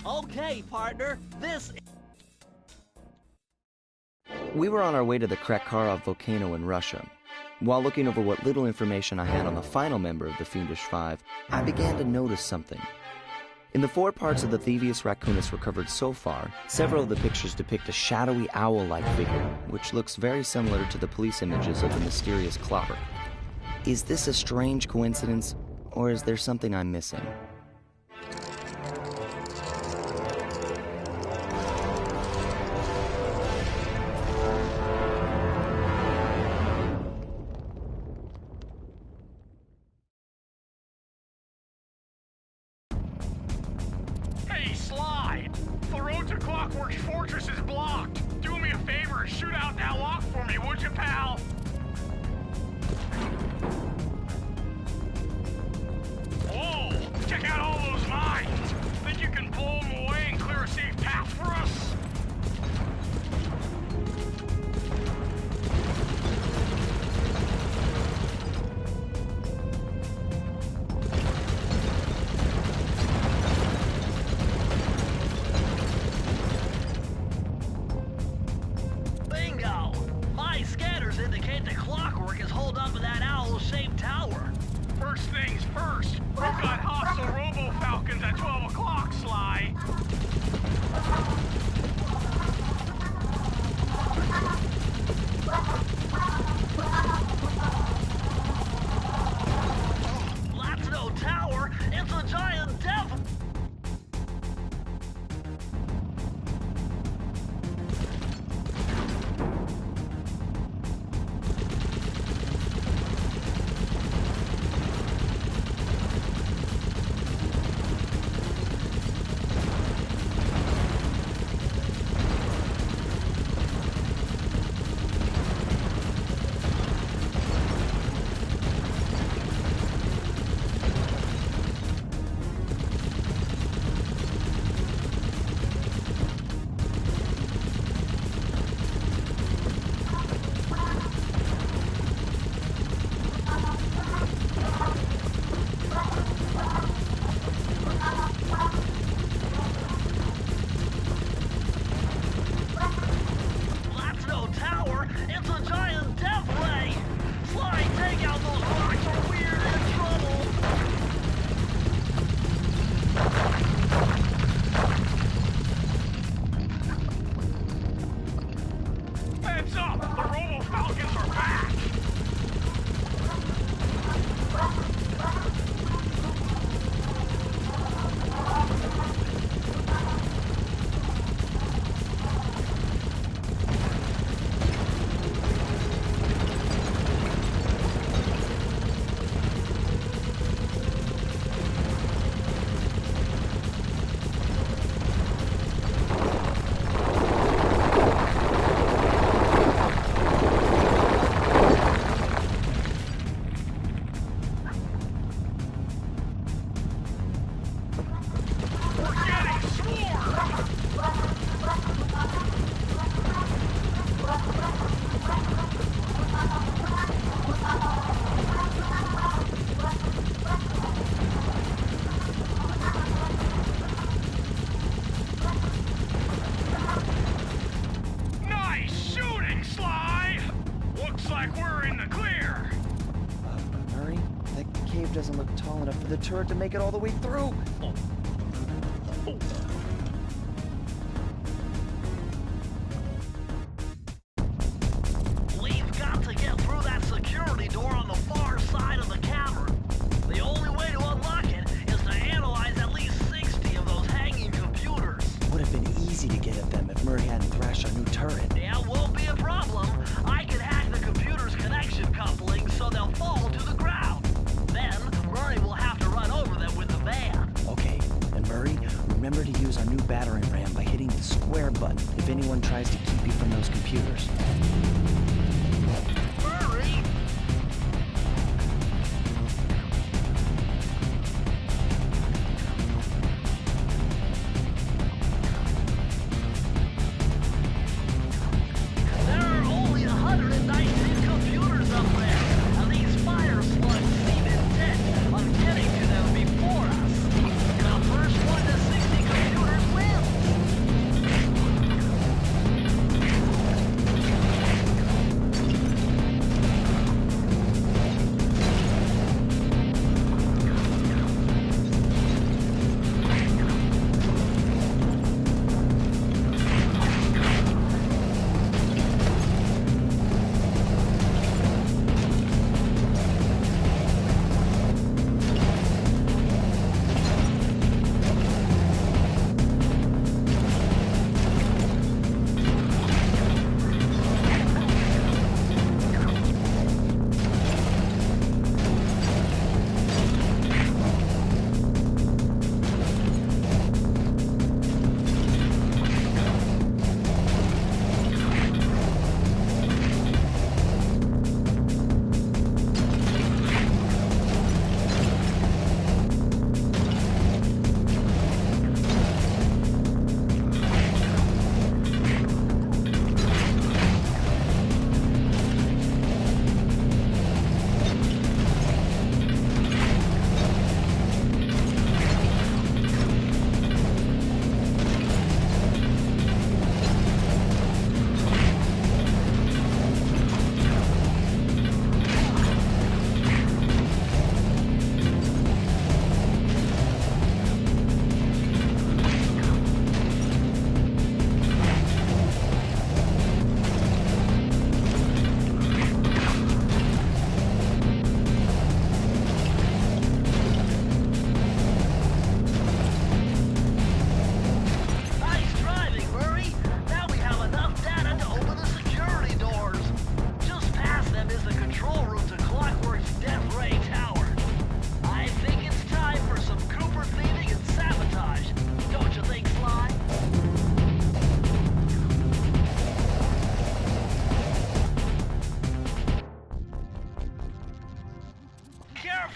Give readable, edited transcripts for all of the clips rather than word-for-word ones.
Okay, partner, this... We were on our way to the Krakharov volcano in Russia. While looking over what little information I had on the final member of the Fiendish Five, I began to notice something. In the 4 parts of the THIEVIUS RACCOONUS recovered so far, several of the pictures depict a shadowy owl-like figure, which looks very similar to the police images of the mysterious clobber. Is this a strange coincidence, or is there something I'm missing? Hey, SLY! The road to Clockwork's fortress is blocked. Do me a favor and shoot out that lock for me, would you, pal? Whoa! Check out all those mines! Think you can blow them away and clear a safe path for us? Bingo! My scanners indicate the Clockwork is holed up in that owl-shaped tower. First things first, we've got hostile robo-falcons at 12 o'clock, SLY. That's no tower, it's a giant devil! That's no tower, it's a giant death ray! SLY, take out those rocks or we're in trouble! Heads up! The robo-falcons are back! We're getting swarmed! Nice shooting, SLY! Looks like we're in the clear. Murray, that cave doesn't look tall enough for the turret to make it all the way through. We've got to get through that security door on the far side of the cavern. The only way to unlock it is to analyze at least 60 of those hanging computers. Would have been easy to get at them if Murray hadn't thrashed our new turret. Yeah, won't be a problem. I can hack the computer's connection coupling so they'll fall to the ground. Then, Murray will have to run over them with the van. Okay, and Murray, remember to use our new battering ram by hitting the square button if anyone tries to keep you from those computers. Murray! There are only 119 computers up there, and these fire slugs seem intent on getting to them before us. The first one to 60 computers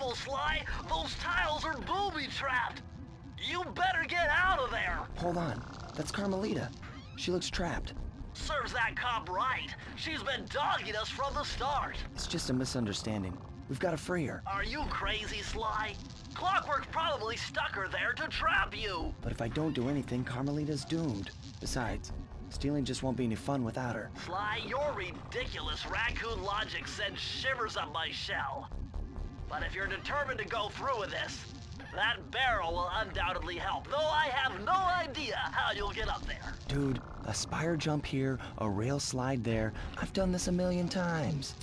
Careful, Sly! Those tiles are booby-trapped! You better get out of there! Hold on. That's Carmelita. She looks trapped. Serves that cop right. She's been dogging us from the start. It's just a misunderstanding. We've got to free her. Are you crazy, Sly? Clockwork probably stuck her there to trap you. But if I don't do anything, Carmelita's doomed. Besides, stealing just won't be any fun without her. Sly, your ridiculous raccoon logic sends shivers up my shell. But if you're determined to go through with this, that barrel will undoubtedly help, though I have no idea how you'll get up there. Dude, a spire jump here, a rail slide there. I've done this a million times.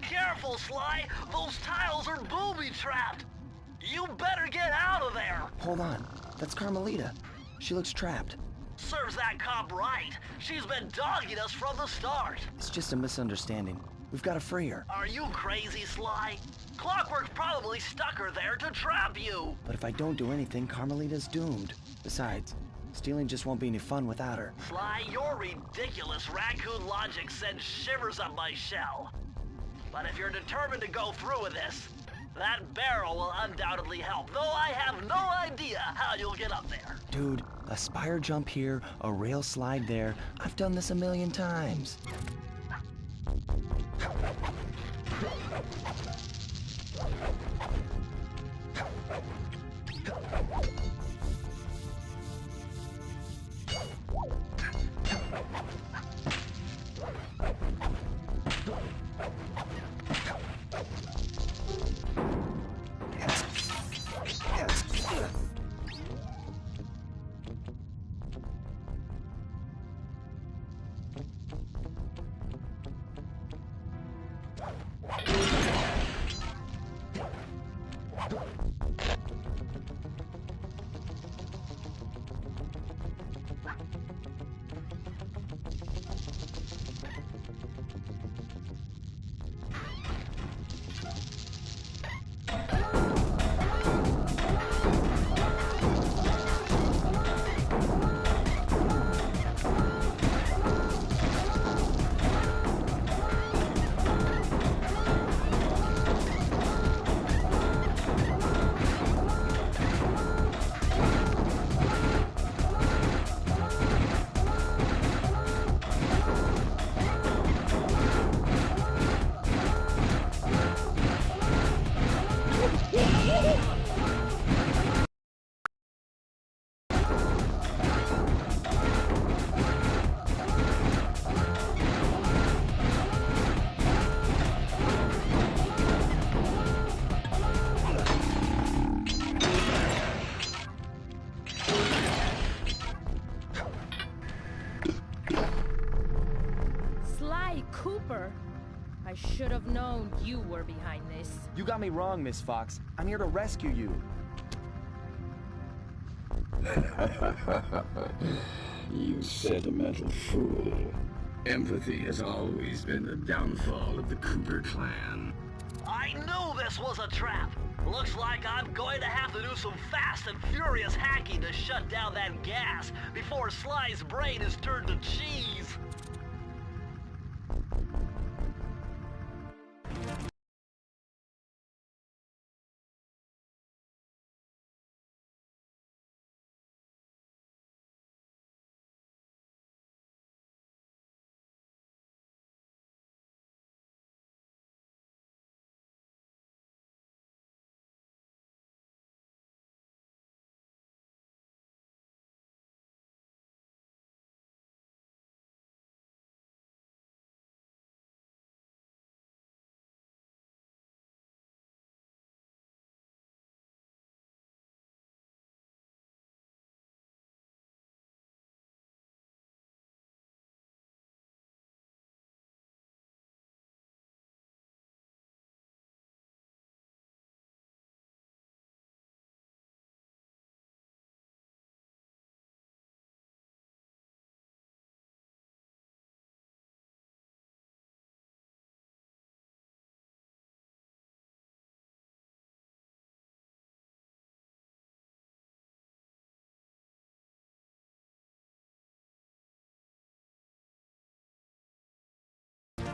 Careful, Sly! Those tiles are booby-trapped! You better get out of there! Hold on. That's Carmelita. She looks trapped. Serves that cop right. She's been dogging us from the start. It's just a misunderstanding. We've got to free her. Are you crazy, Sly? Clockwork probably stuck her there to trap you. But if I don't do anything, Carmelita's doomed. Besides, stealing just won't be any fun without her. Sly, your ridiculous raccoon logic sends shivers up my shell. But if you're determined to go through with this, that barrel will undoubtedly help, though I have no idea how how you'll get up there. Dude, a spire jump here, a rail slide there. I've done this a million times. SLY Cooper. I should have known you were behind this. You got me wrong, Miss Fox. I'm here to rescue you. You sentimental fool. Empathy has always been the downfall of the Cooper clan. I knew this was a trap. Looks like I'm going to have to do some fast and furious hacking to shut down that gas before SLY's brain is turned to cheese.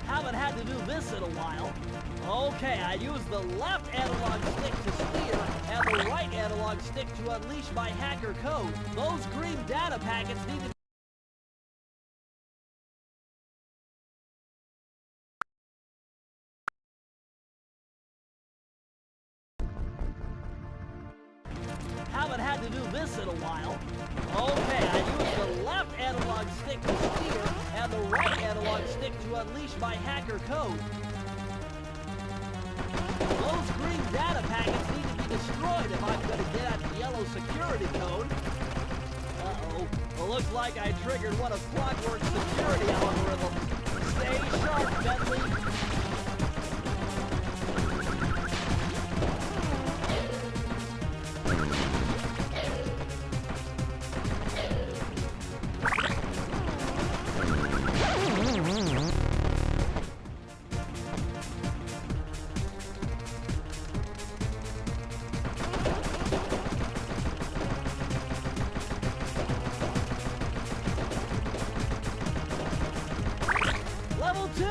Haven't had to do this in a while. Okay, I use the left analog stick to steer and the right analog stick to unleash my hacker code. Those green data packets need to Haven't had to do this in a while. Okay, I use the left analog stick to steer and the right analog stick to unleash my hacker code. Those green data packets need to be destroyed if I'm going to get at the yellow security code. Uh-oh. Well, looks like I triggered one of Clockwork's security algorithms. Stay sharp, Bentley. Level 2!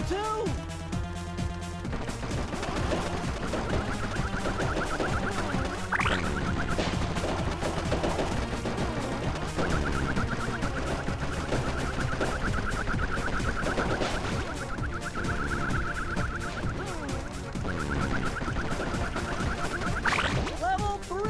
2! Level 3! Level 4!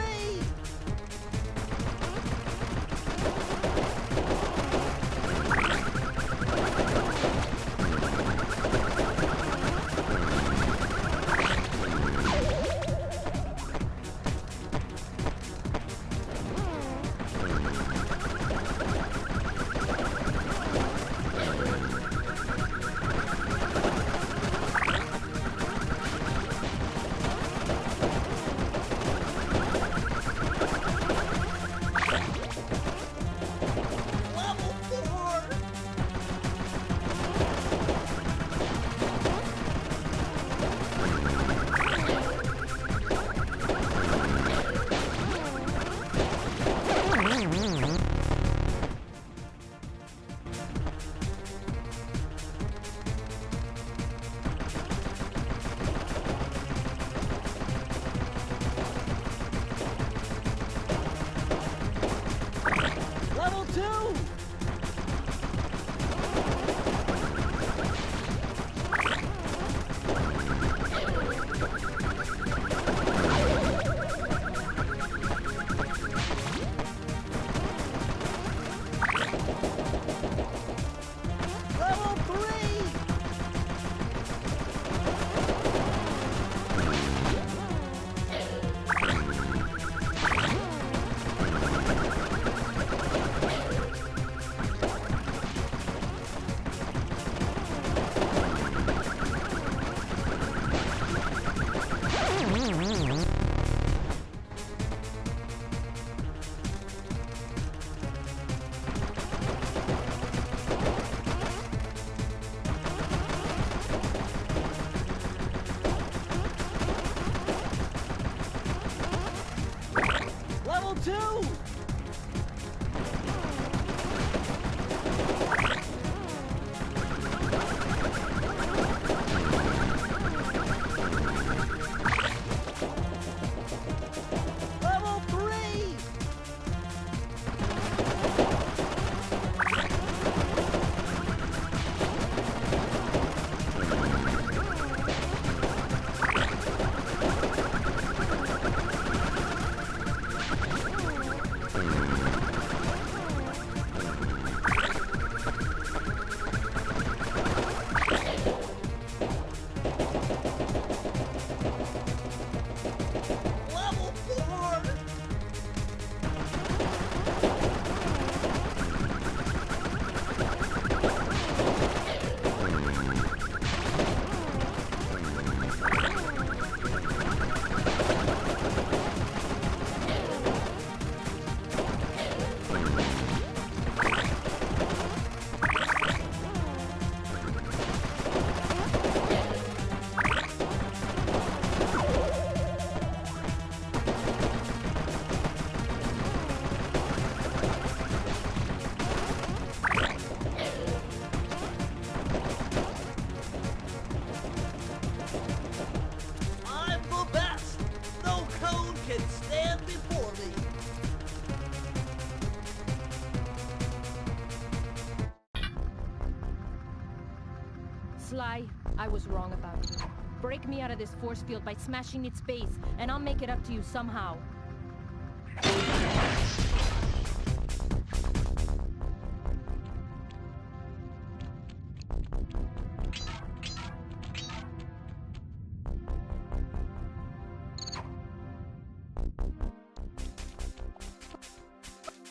Level 2! Level 3! Level 2! Level 3! Level 4! I'm the best! No code can stand before me! Sly, I was wrong about you. Break me out of this force field by smashing its base, and I'll make it up to you somehow.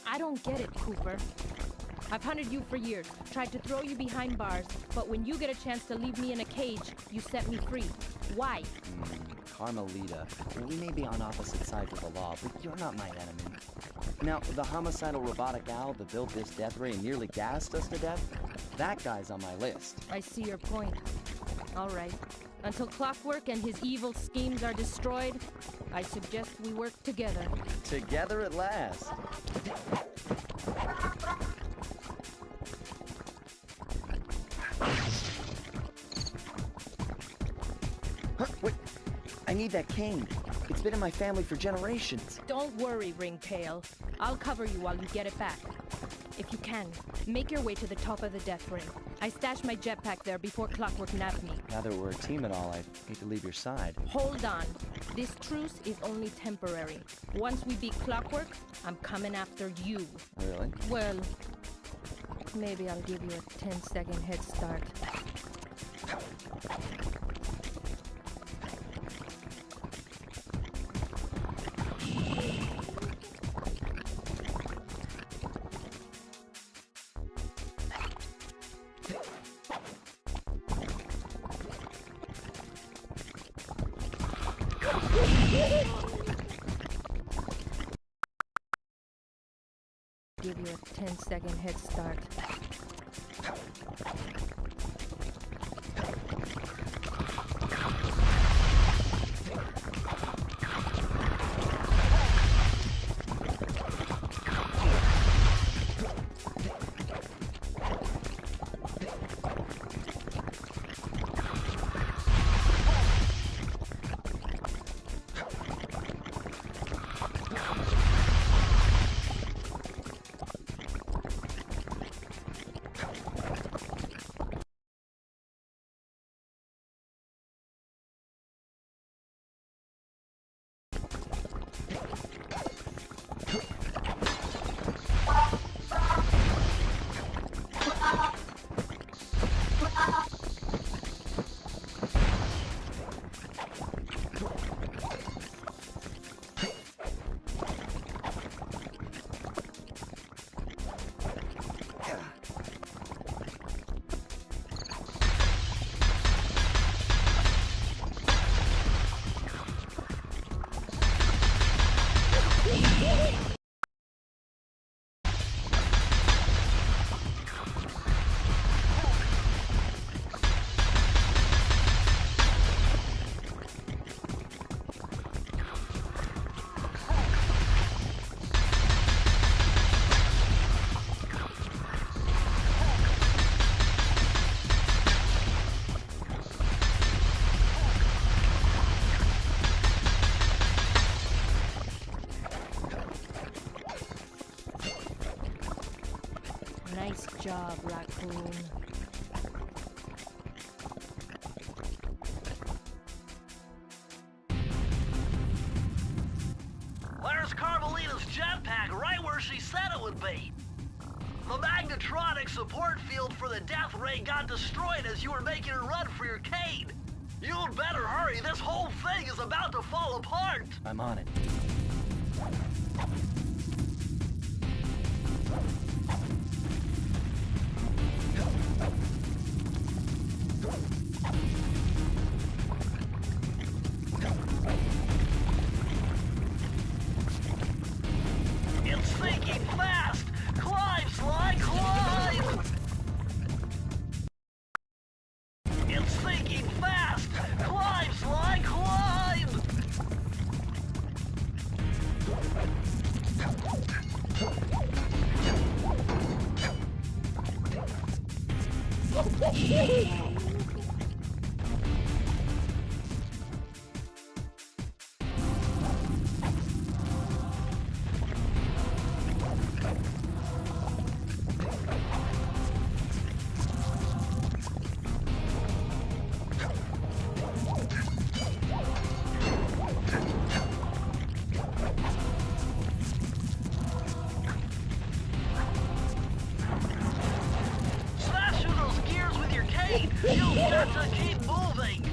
I don't get it, Cooper. I've hunted you for years, tried to throw you behind bars, but when you get a chance to leave me in a cage, you set me free. Why? Carmelita, we may be on opposite sides of the law, but you're not my enemy. Now, the homicidal robotic owl that built this death ray and nearly gassed us to death, that guy's on my list. I see your point. All right. Until Clockwork and his evil schemes are destroyed, I suggest we work together. Together at last. need that cane. It's been in my family for generations. Don't worry, Ringtail. I'll cover you while you get it back. If you can, make your way to the top of the death ring. I stashed my jetpack there before Clockwork nabbed me. Now that we're a team and all, I hate to leave your side. Hold on. This truce is only temporary. Once we beat Clockwork, I'm coming after you. Really? Well, maybe I'll give you a 10-second head start. Give you a 10-second head start. Nice job, Raccoon. Where's Carmelita's jetpack? Right where she said it would be. The magnetronic support field for the death ray got destroyed as you were making a run for your cane. You'd better hurry. This whole thing is about to fall apart. I'm on it. It's sinking fast! Climb, Sly, climb! It's sinking fast! Climb, Sly, climb! Smash through those gears with your cane! You've got to keep moving!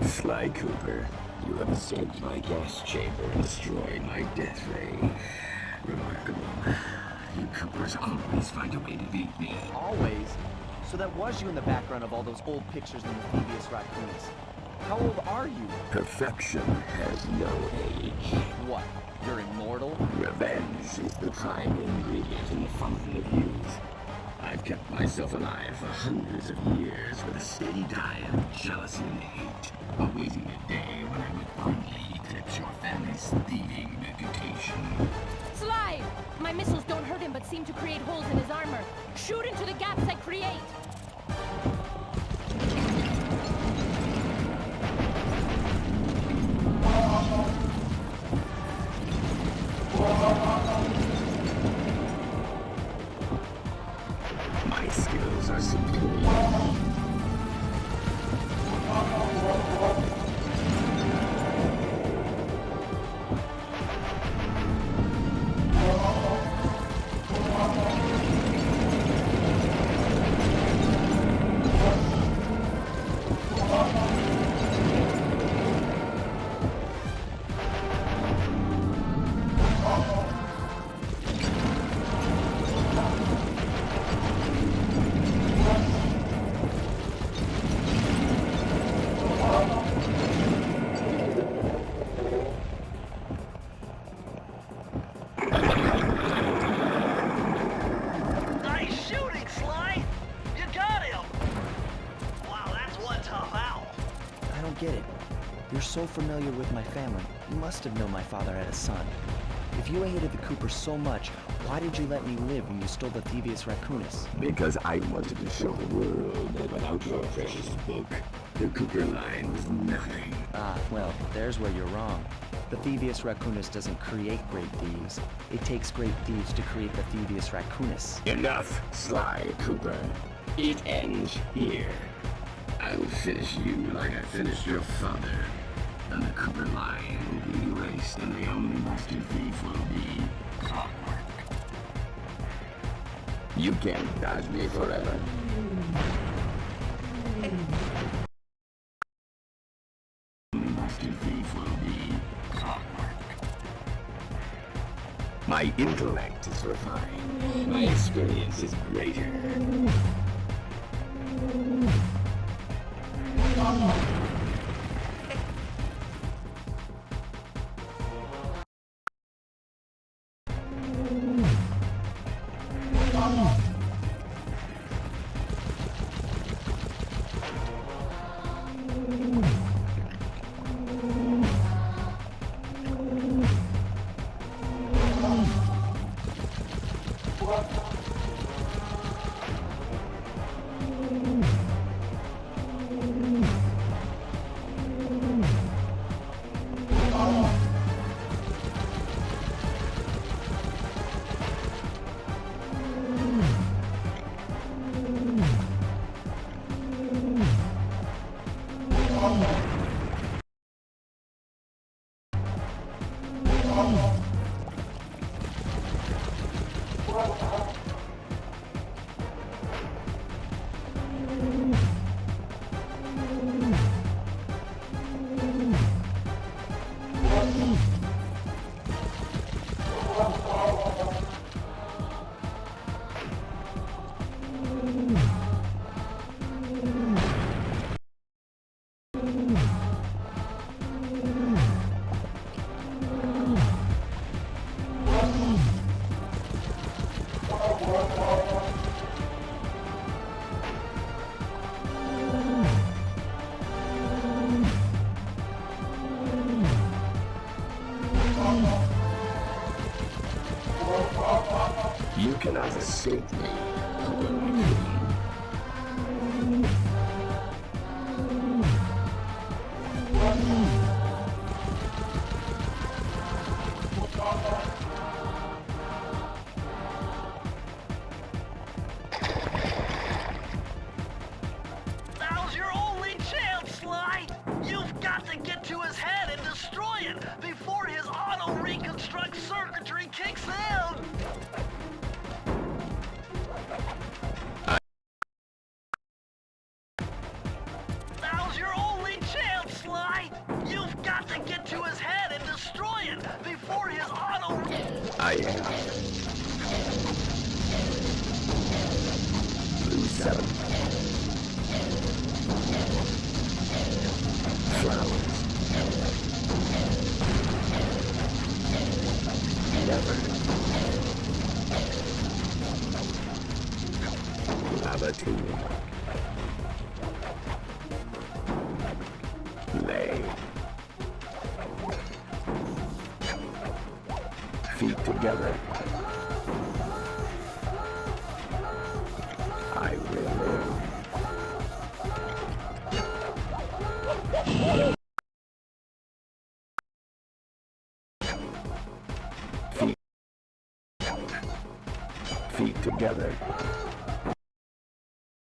SLY Cooper, you have escaped my gas chamber and destroyed my death ray. Remarkable. You Coopers always find a way to beat me. Always? So that was you in the background of all those old pictures in the THIEVIUS RACCOONUS. How old are you? Perfection has no age. What? You're immortal? Revenge is the prime ingredient in the fountain of youth. I've kept myself alive for hundreds of years with a steady diet of jealousy and hate, awaiting a day when I would finally eclipse your family's thieving reputation. SLY! My missiles don't hurt him but seem to create holes in his armor. Shoot into the gaps I create! My skills are superior. so familiar with my family. You must have known my father had a son. If you hated the Coopers so much, why did you let me live when you stole the Thievius Raccoonus? Because I wanted to show the world that without your precious book, the Cooper line was nothing. Ah, well, there's where you're wrong. The Thievius Raccoonus doesn't create great thieves. It takes great thieves to create the Thievius Raccoonus. Enough, Sly Cooper. It ends here. I will finish you like I finished your father. And the Cooper line will be erased, and the only master thief will be Clockwork. You can't dodge me forever. The only master thief will be Clockwork. My intellect is refined. My experience is greater. You cannot escape me, Cooper Raccoon. Now's your only chance, Sly! You've got to get to his head and destroy it before his auto-reconstruct circuitry kicks in! Now's your only chance, Sly! You've got to get to his head and destroy it before his auto... I am. Blue 7. Flowers. Never. Labatine. Lay. Feet together. I will live. Feet together.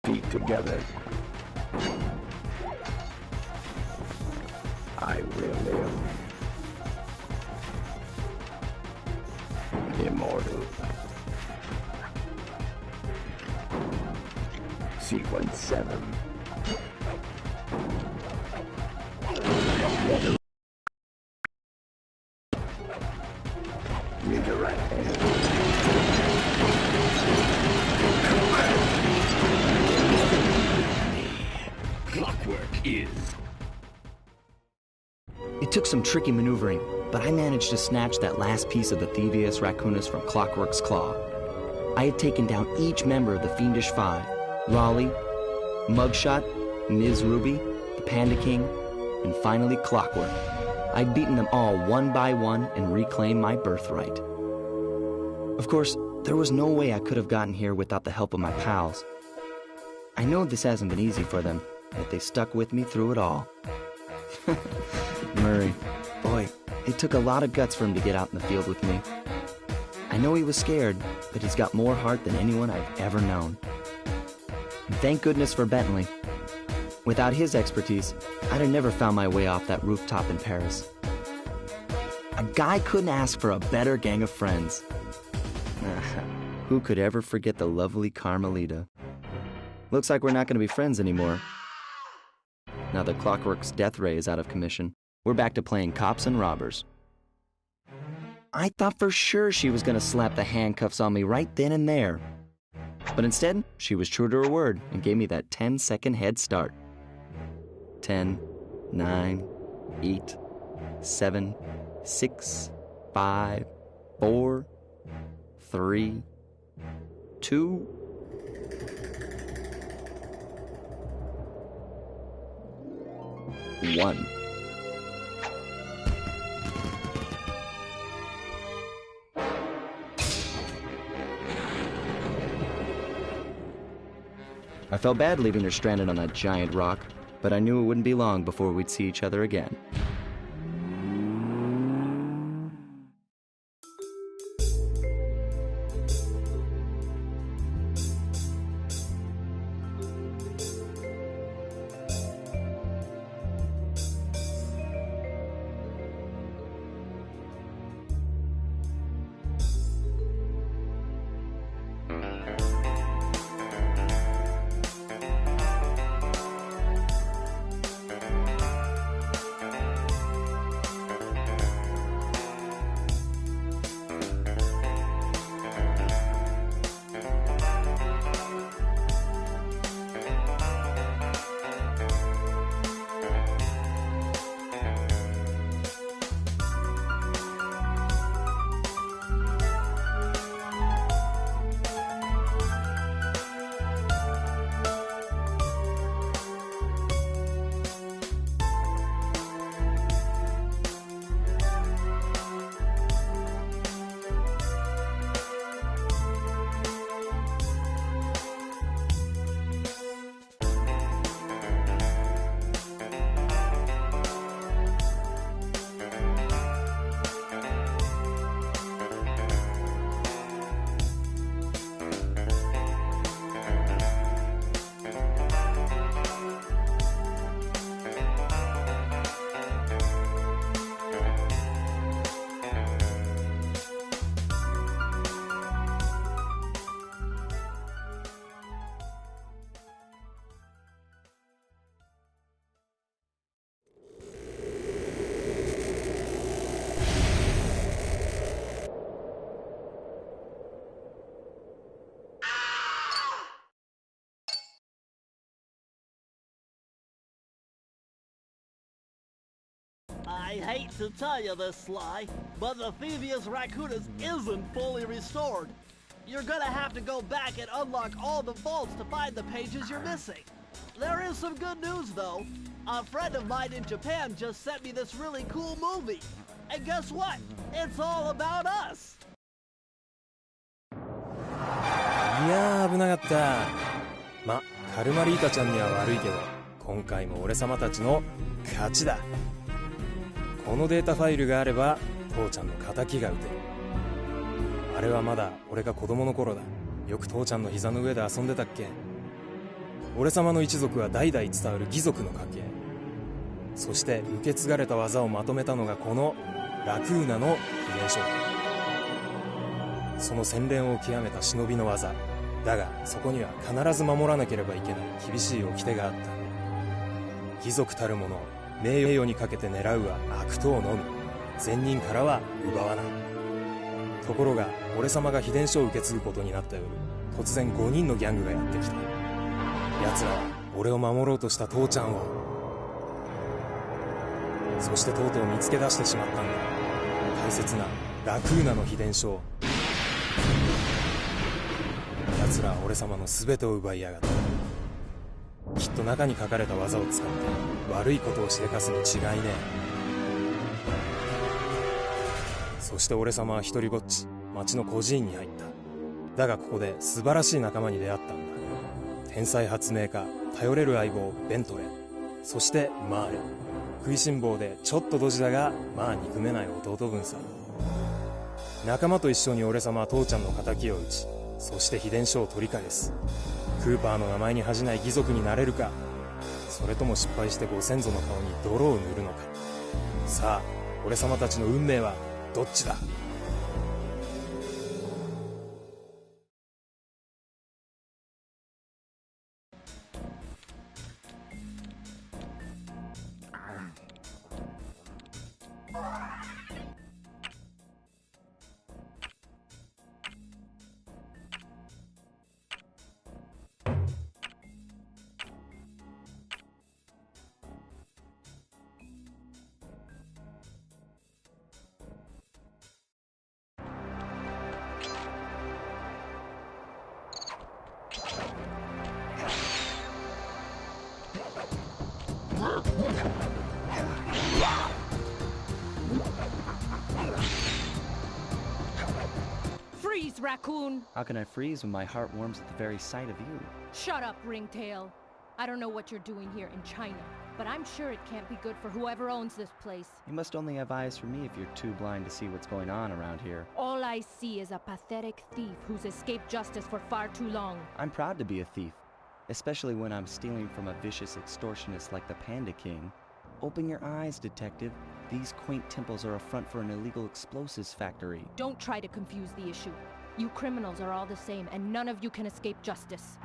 Feet together. I will live. Immortal. Sequence 7. Redirect. Clockwork is. It took some tricky maneuvering, but I managed to snatch that last piece of the Thievius Raccoonus from Clockwork's claw. I had taken down each member of the Fiendish Five: Raleigh, Mugshot, Ms. Ruby, the Panda King, and finally Clockwork. I'd beaten them all one by one and reclaimed my birthright. Of course, there was no way I could have gotten here without the help of my pals. I know this hasn't been easy for them, yet they stuck with me through it all. Murray, boy, it took a lot of guts for him to get out in the field with me. I know he was scared, but he's got more heart than anyone I've ever known. And thank goodness for Bentley. Without his expertise, I'd have never found my way off that rooftop in Paris. A guy couldn't ask for a better gang of friends. Who could ever forget the lovely Carmelita? Looks like we're not going to be friends anymore. Now that Clockwork's death ray is out of commission, we're back to playing cops and robbers. I thought for sure she was going to slap the handcuffs on me right then and there. But instead, she was true to her word and gave me that 10-second head start. 10, 9, 8, 7, 6, 5, 4, 3, 2... 1. I felt bad leaving her stranded on that giant rock, but I knew it wouldn't be long before we'd see each other again. I hate to tell you this, Sly, but the THIEVIUS RACCOONUS isn't fully restored. You're gonna have to go back and unlock all the vaults to find the pages you're missing. There is some good news, though. A friend of mine in Japan just sent me this really cool movie. And guess what? It's all about us. いやー危なかった。ま、カルマリータちゃんには悪いけど、今回も俺様たちの勝ちだ。このデータファイルがあれば父ちゃんの仇が撃てる。あれはまだ俺が子供の頃だ。よく父ちゃんの膝の上で遊んでたっけ。俺様の一族は代々伝わる義族の家系。そして受け継がれた技をまとめたのがこのラクーナの秘伝書。その洗練を極めた忍びの技だが、そこには必ず守らなければいけない厳しい掟があった。義族たる者、名誉にかけて狙うは悪党のみ、善人からは奪わない。ところが俺様が秘伝書を受け継ぐことになった夜、突然5人のギャングがやってきた。奴らは俺を守ろうとした父ちゃんを、そしてとうとう見つけ出してしまったんだ。大切なラクーナの秘伝書を。奴らは俺様の全てを奪いやがった。きっと中に書かれた技を使って悪いことをしでかすに違いねえ。そして俺様は一人ぼっち町の孤児院に入った。だがここで素晴らしい仲間に出会ったんだ。天才発明家、頼れる相棒ベントレー、そしてマーレ。食いしん坊でちょっとドジだがまあ憎めない弟分さ。仲間と一緒に俺様は父ちゃんの仇を討ち、そして秘伝書を取り返す。クーパーの名前に恥じない義族になれるか、それとも失敗してご先祖の顔に泥を塗るのか。さあ俺様たちの運命はどっちだ。Freeze, raccoon! How can I freeze when my heart warms at the very sight of you? Shut up, ringtail. I don't know what you're doing here in China, but I'm sure it can't be good for whoever owns this place. You must only have eyes for me if you're too blind to see what's going on around here. All I see is a pathetic thief who's escaped justice for far too long. I'm proud to be a thief, especially when I'm stealing from a vicious extortionist like the Panda King. Open your eyes, detective. These quaint temples are a front for an illegal explosives factory. Don't try to confuse the issue. You criminals are all the same, and none of you can escape justice.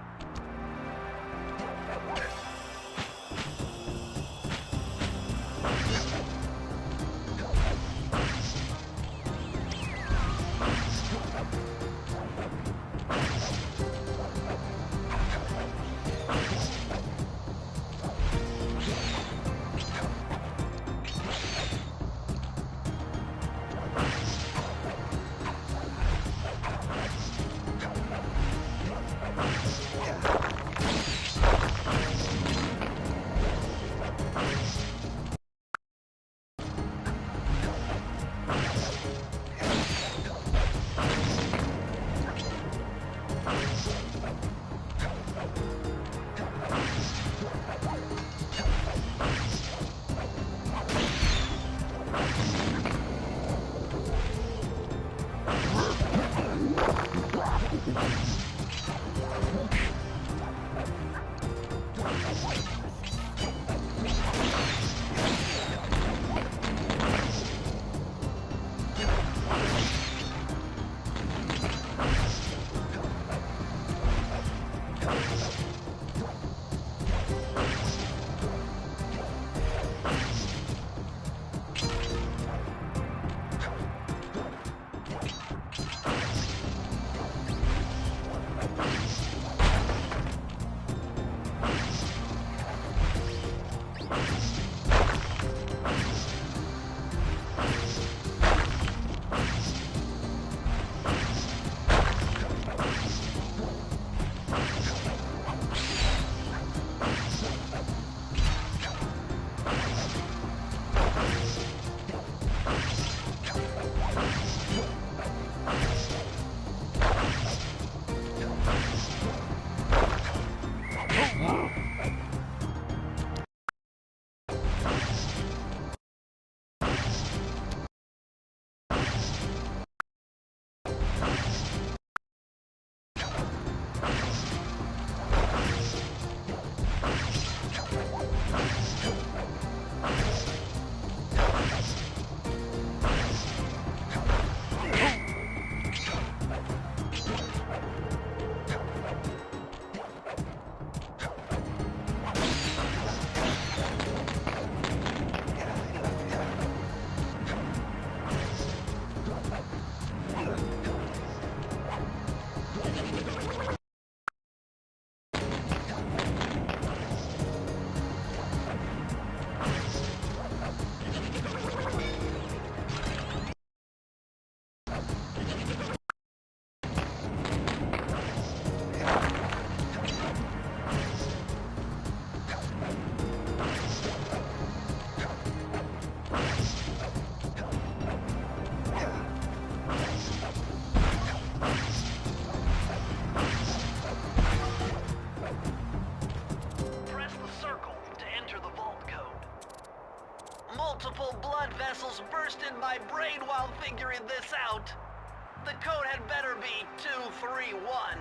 my brain while figuring this out. The code had better be 231.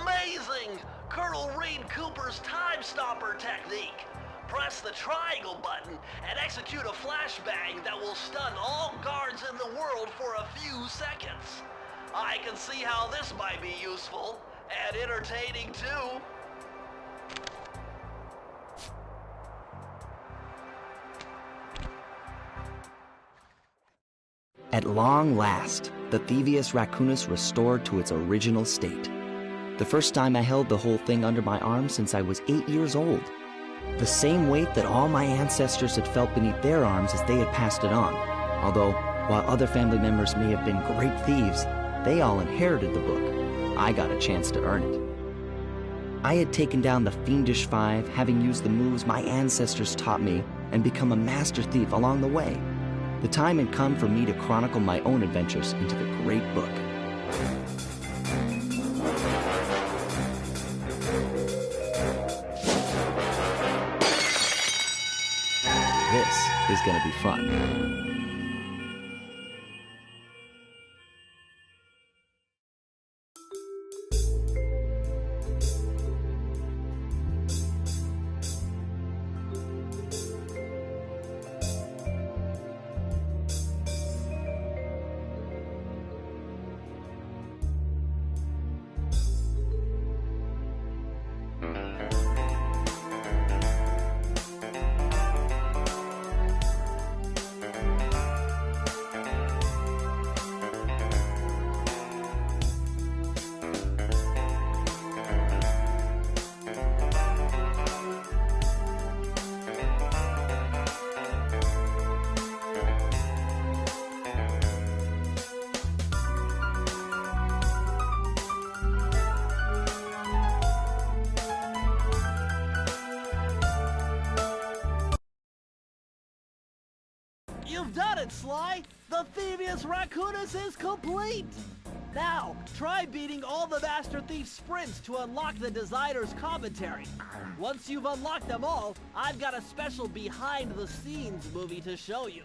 Amazing! Colonel Reed Cooper's time stopper technique. Press the triangle button and execute a flashbang that will stun all guards in the world for a few seconds. I can see how this might be useful and entertaining too. At long last, the Thievius Raccoonus restored to its original state. The first time I held the whole thing under my arm since I was 8 years old. The same weight that all my ancestors had felt beneath their arms as they had passed it on. Although, while other family members may have been great thieves, they all inherited the book. I got a chance to earn it. I had taken down the Fiendish Five, having used the moves my ancestors taught me, and become a master thief along the way. The time had come for me to chronicle my own adventures into the great book. This is gonna be fun. You've done it, Sly! The Thievius Raccoonus is complete! Now, try beating all the Master Thief sprints to unlock the designer's commentary. Once you've unlocked them all, I've got a special behind-the-scenes movie to show you.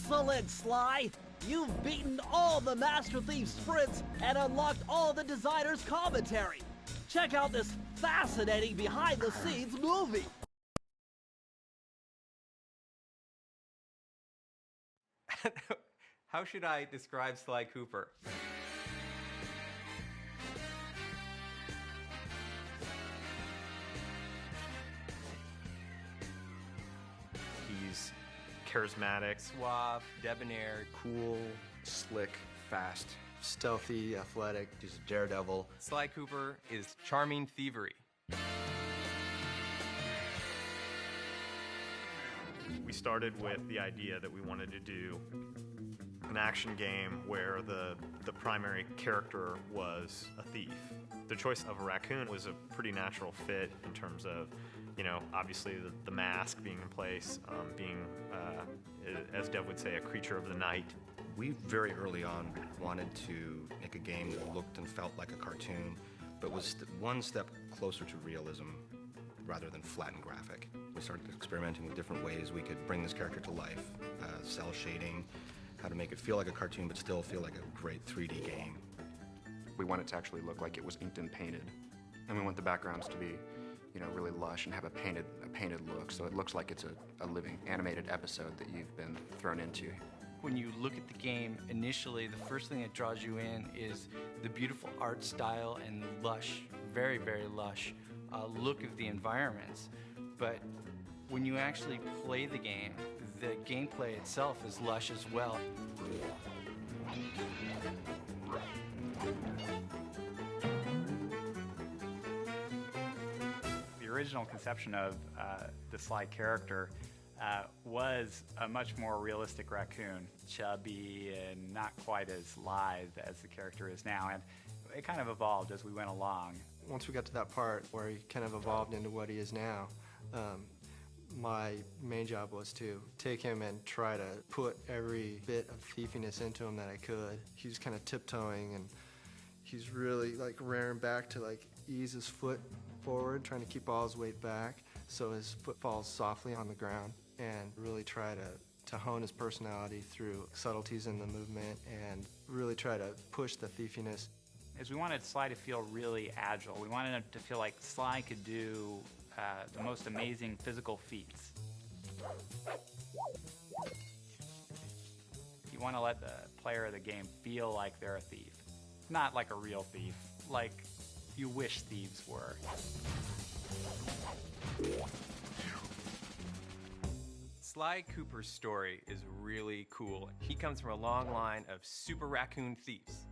Excellent, Sly! You've beaten all the Master Thief sprints and unlocked all the designer's commentary. Check out this fascinating behind-the-scenes movie. How should I describe Sly Cooper? He's charismatic, Suave, debonair, cool, slick, fast, stealthy, athletic. He's a daredevil. Sly Cooper is charming thievery. We started with the idea that we wanted to do an action game where the primary character was a thief. The choice of a raccoon was a pretty natural fit in terms of, you know, obviously the mask being in place, being, as Dev would say, a creature of the night. We very early on wanted to make a game that looked and felt like a cartoon, but was one step closer to realism rather than flat and graphic. We started experimenting with different ways we could bring this character to life, cell shading, how to make it feel like a cartoon but still feel like a great 3D game. We want it to actually look like it was inked and painted, and we want the backgrounds to be, you know, really lush and have a painted look, so it looks like it's a living animated episode that you've been thrown into. When you look at the game, initially, the first thing that draws you in is the beautiful art style and lush, very, very lush look of the environments. But when you actually play the game, the gameplay itself is lush as well. The original conception of the Sly character was a much more realistic raccoon, chubby and not quite as lithe as the character is now, and it kind of evolved as we went along. Once we got to that part where he kind of evolved into what he is now, my main job was to take him and try to put every bit of thiefiness into him that I could. He was kind of tiptoeing, and he's really like rearing back to like ease his foot forward, trying to keep all his weight back so his foot falls softly on the ground, and really try to hone his personality through subtleties in the movement and really try to push the thiefiness. As we wanted Sly to feel really agile, we wanted him to feel like Sly could do the most amazing physical feats. You want to let the player of the game feel like they're a thief. Not like a real thief, like you wish thieves were. Sly Cooper's story is really cool. He comes from a long line of super raccoon thieves.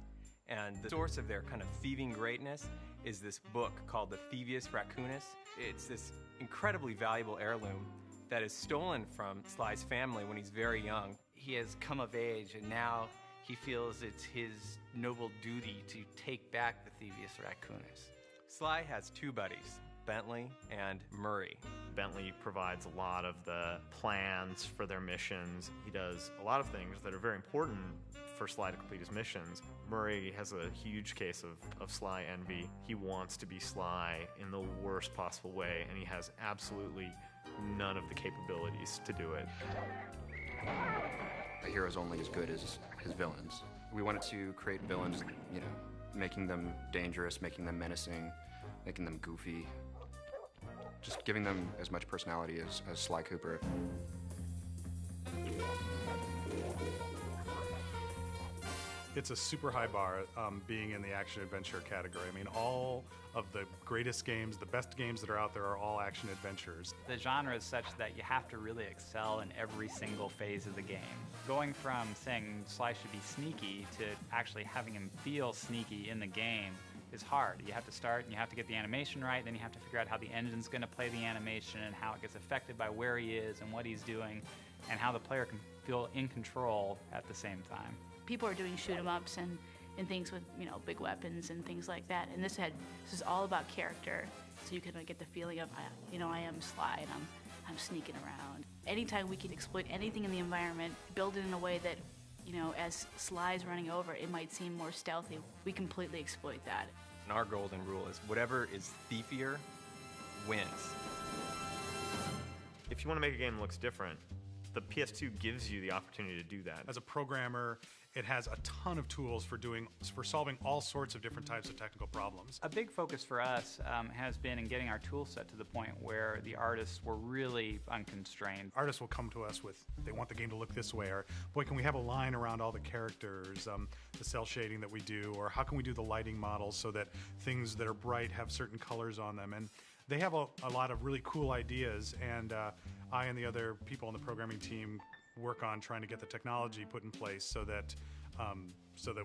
And the source of their kind of thieving greatness is this book called the THIEVIUS RACCOONUS. It's this incredibly valuable heirloom that is stolen from Sly's family when he's very young. He has come of age, and now he feels it's his noble duty to take back the THIEVIUS RACCOONUS. Sly has two buddies, Bentley and Murray. Bentley provides a lot of the plans for their missions. He does a lot of things that are very important for Sly to complete his missions. Murray has a huge case of Sly envy. He wants to be Sly in the worst possible way, and he has absolutely none of the capabilities to do it. A hero's only as good as his villains. We wanted to create villains, you know, making them dangerous, making them menacing, making them goofy, just giving them as much personality as Sly Cooper. It's a super high bar being in the action-adventure category. I mean, all of the greatest games, the best games that are out there are all action-adventures. The genre is such that you have to really excel in every single phase of the game. Going from saying Sly should be sneaky to actually having him feel sneaky in the game is hard. You have to start and you have to get the animation right, then you have to figure out how the engine's going to play the animation and how it gets affected by where he is and what he's doing and how the player can feel in control at the same time. People are doing shoot-'em-ups and things with, you know, big weapons and things like that, and this is all about character, so you can get the feeling of, you know, I am Sly and I'm sneaking around. Anytime we can exploit anything in the environment, build it in a way that, you know, as Sly's running over, it might seem more stealthy. We completely exploit that. And our golden rule is whatever is thiefier wins. If you want to make a game that looks different, The PS2 gives you the opportunity to do that. As a programmer, it has a ton of tools for solving all sorts of different types of technical problems. A big focus for us has been in getting our tool set to the point where the artists were really unconstrained. Artists will come to us with, they want the game to look this way, or boy, can we have a line around all the characters, the cell shading that we do, or how can we do the lighting models so that things that are bright have certain colors on them. And they have a lot of really cool ideas, and I and the other people on the programming team work on trying to get the technology put in place so that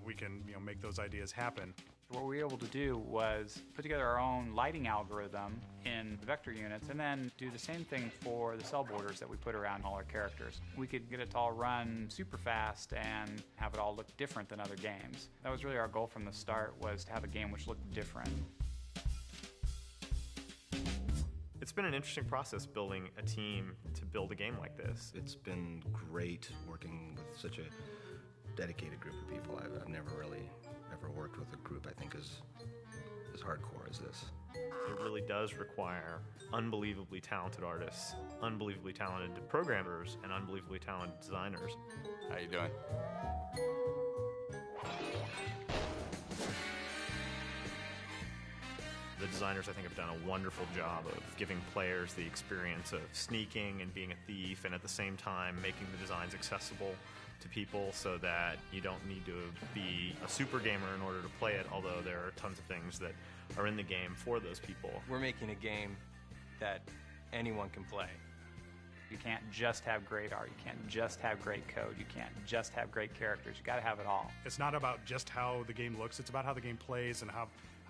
we can make those ideas happen. What we were able to do was put together our own lighting algorithm in vector units and then do the same thing for the cell borders that we put around all our characters. We could get it to all run super fast and have it all look different than other games. That was really our goal from the start, was to have a game which looked different. It's been an interesting process building a team to build a game like this. It's been great working with such a dedicated group of people. I've never really ever worked with a group I think as hardcore as this. It really does require unbelievably talented artists, unbelievably talented programmers, and unbelievably talented designers. How you doing? The designers, I think, have done a wonderful job of giving players the experience of sneaking and being a thief, and at the same time making the designs accessible to people so that you don't need to be a super gamer in order to play it, although there are tons of things that are in the game for those people. We're making a game that anyone can play. You can't just have great art, you can't just have great code, you can't just have great characters, you gotta have it all. It's not about just how the game looks, it's about how the game plays and how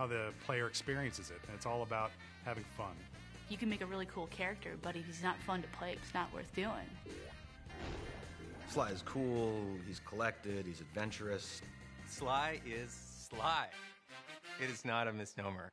the player experiences it, and it's all about having fun. You can make a really cool character, but if he's not fun to play, it's not worth doing. Sly is cool, he's collected, he's adventurous. Sly is Sly. It is not a misnomer.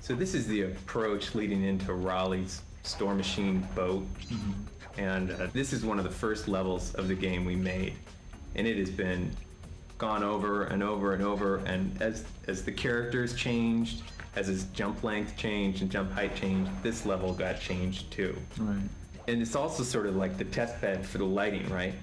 So this is the approach leading into Raleigh's Store Machine boat. And this is one of the first levels of the game we made. And it has been gone over and over and over, and as the characters changed, as his jump length changed and jump height changed, this level got changed too. Right. And it's also sort of like the test bed for the lighting, right?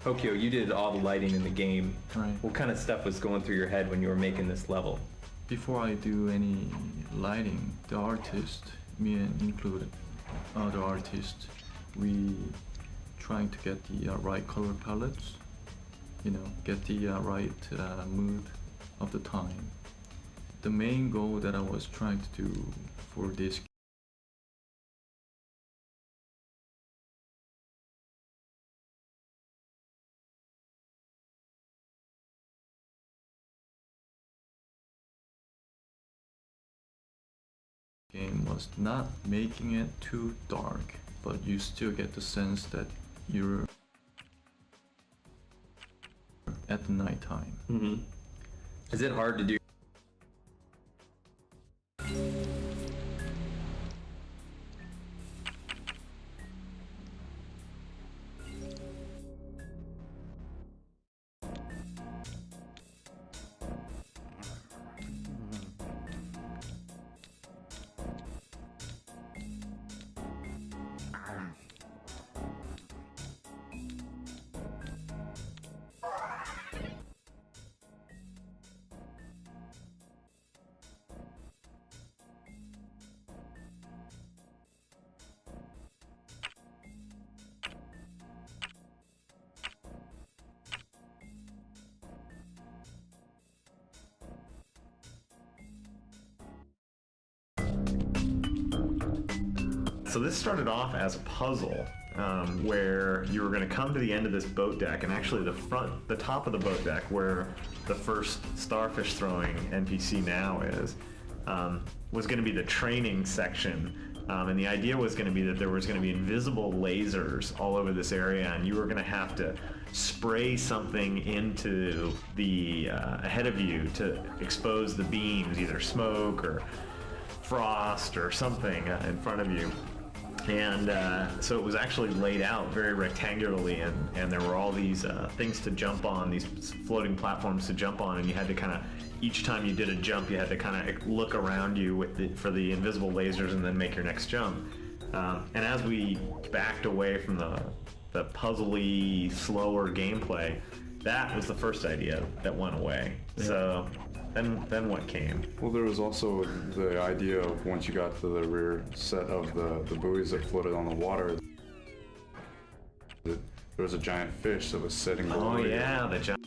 Hokyo, you did all the lighting in the game. Right. What kind of stuff was going through your head when you were making this level? Before I do any lighting, the artist, me and included other artists, we trying to get the right color palettes, you know, get the right mood of the time. The main goal that I was trying to do for this game was not making it too dark, but you still get the sense that you're at the nighttime. Is it hard to do? So this started off as a puzzle where you were going to come to the end of this boat deck, and actually the top of the boat deck where the first starfish throwing NPC now is, was going to be the training section. And the idea was going to be that there was going to be invisible lasers all over this area, and you were going to have to spray something into the ahead of you to expose the beams, either smoke or frost or something in front of you. And so it was actually laid out very rectangularly, and there were all these things to jump on, these floating platforms to jump on, and you had to kind of, each time you did a jump, you had to kind of look around you with for the invisible lasers and then make your next jump. And as we backed away from the puzzly, slower gameplay, that was the first idea that went away. Yeah. So then what came? Well, there was also the idea of once you got to the rear set of the buoys that floated on the water, there was a giant fish that was sitting below you. Oh yeah, the giant.